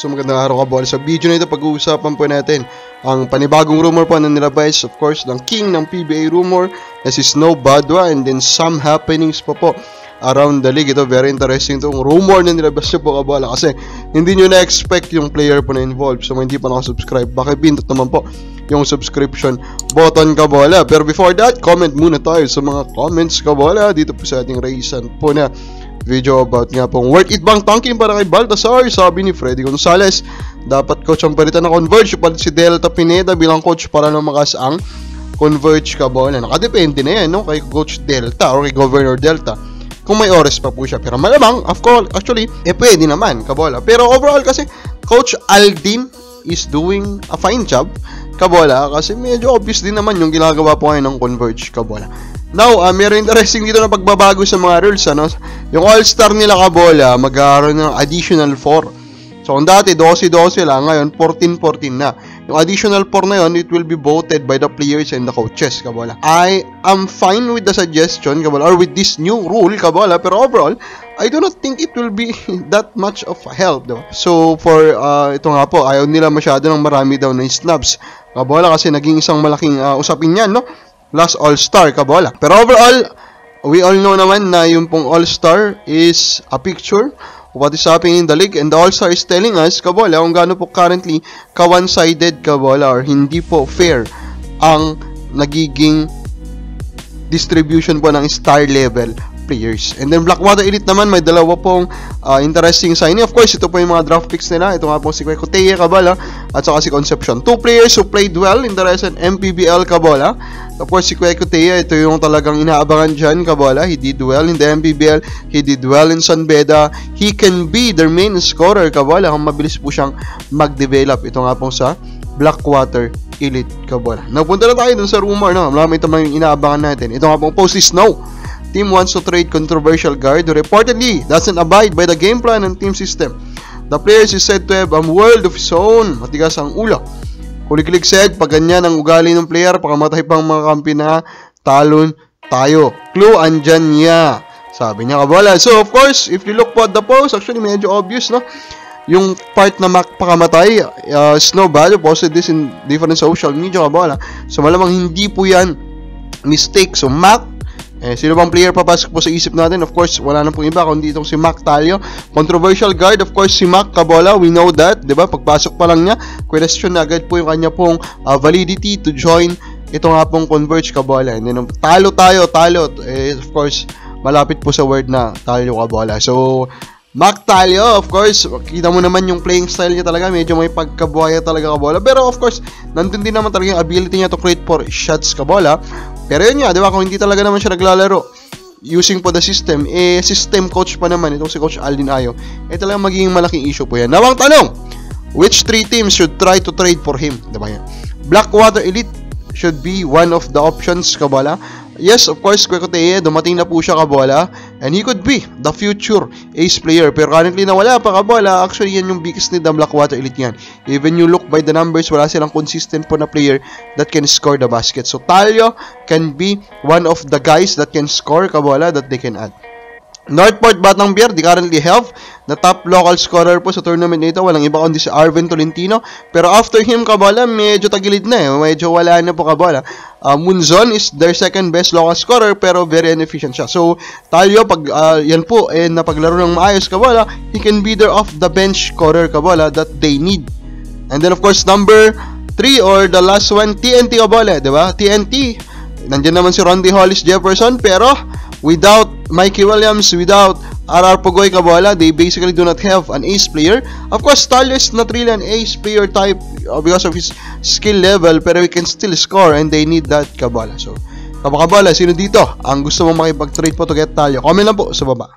So magandang araw kabola. Sa video na ito pag-uusapan po natin ang panibagong rumor po na nilabas, of course, ng king ng PBA rumor na si Snow Badwa, and then some happenings po around the league. Ito very interesting itong rumor na nilabas niyo po kabola kasi hindi nyo na-expect yung player po na involved. So hindi pa nakasubscribe, bakit pindot naman po yung subscription button kabola. Pero before that, comment muna tayo sa mga comments kabola dito po sa ating recent po na video about nga pong worth it bang tanking para kay Baltasar. Sabi ni Freddy Gonzalez, dapat coach ang palitan na Converge, palit si Delta Pineda bilang coach para lumakas ang Converge kabola. Nakadepende na yan, no? Kay Coach Delta or kay Governor Delta kung may oras pa po siya. Pero malamang, of course, actually, pwede naman kabola. Pero overall kasi Coach Aldin is doing a fine job kabola kasi medyo obvious din naman yung ginagawa po ngayon ng Converge kabola. Now, meron interesting dito na pagbabago sa mga rules, ano? Yung All-Star nila kabola, magkakaroon ng additional 4. So, kung dati 12-12 lang, ngayon 14-14 na. Yung additional 4 na yun, it will be voted by the players and the coaches kabola. I am fine with the suggestion kabola, or with this new rule kabola, pero overall, I do not think it will be that much of a help, diba? So, for ito nga po, ayaw nila masyado ng marami daw na snubs kabola kasi naging isang malaking usapin yan, no? Last All-Star kabola. Pero overall, we all know naman na yung pong All-Star is a picture of what is happening in the league, and the All-Star is telling us kabola kung gaano po currently ka-one-sided kabola or hindi po fair ang nagiging distribution po ng star level players. And then Blackwater Elite naman, may dalawa pong interesting signing. Of course, ito po yung mga draft picks nila. Ito nga po si Kweko Teye kabola at saka si Concepcion. 2 players who played well in the recent MPBL kabola. Of course, si Kweko Teye, ito yung talagang inaabangan dyan kabola. He did well in the MPBL. He did well in San Beda. He can be their main scorer kabola kung mabilis po siyang mag-develop. Ito nga po sa Blackwater Elite kabola. Napunta na tayo dun sa rumor, no? Marami ito mga inaabangan natin. Ito nga pong post is Snow. Team wants to trade controversial guard who reportedly doesn't abide by the game plan and team system. The player is said to have a world of his own. Matigas ang ulo. Kuliklik said, pag ganyan ang ugali ng player, pakamatay pang mga kampi na talon tayo. Clue, andyan niya. Sabi niya kabola. So, of course, if you look po at the post, actually medyo obvious, no? Yung part na pakamatay, Snow Badwa posted this in different social media kabola. So, malamang hindi po yan mistake. So, Mac, sino bang player papasok po sa isip natin? Of course, wala na pong iba kundi itong si Mac Talio. Controversial guard, of course, si Mac kabola. We know that, diba? Pagpasok pa lang niya, question na agad po yung kanya pong validity to join ito nga pong Converge kabola. And then, talo. Of course, malapit po sa word na Talio kabola. So, Mac Talio, of course, kita mo naman yung playing style niya talaga, medyo may pagkabuhaya talaga kabola. Pero of course, nandun din naman talaga yung ability niya to create for shots kabola. Pero yun nga, di ba, kung hindi talaga naman siya naglalaro using po the system, system coach pa naman itong si Coach Aldin Ayo, talagang magiging malaking issue po yan. Now, ang tanong, which 3 teams should try to trade for him? Di ba yan? Blackwater Elite should be one of the options kabola. Yes, of course, Kweko Teye, dumating na po siya kabola, and he could be the future ace player. Pero currently na wala pa kabola. Actually, yan yung biggest need ng Blackwater Elite yan. Even you look by the numbers, wala silang consistent po na player that can score the basket. So, Talio can be one of the guys that can score kabola that they can add. Northport Batang Beer, they currently have the top local scorer po sa tournament nito. Walang iba kundi si Arvin Tolentino. Pero after him, kabola, medyo tagilid na eh. Medyo wala na po kabola. Munzon is their second best local scorer pero very inefficient siya. So, Talio, pag yan po, napaglaro ng maayos kabola, he can be their off-the-bench scorer kabola that they need. And then, of course, number 3 or the last one, TNT kabola, diba? TNT, nandiyan naman si Rondy Hollis Jefferson, pero without Mikey Williams, without RR Pugoy kabola, they basically do not have an ace player. Of course, Talio is not really an ace player type because of his skill level, pero he can still score and they need that kabola. So, kabola, sino dito ang gusto mong makipag-trade po to get Talio? Comment lang po sa baba.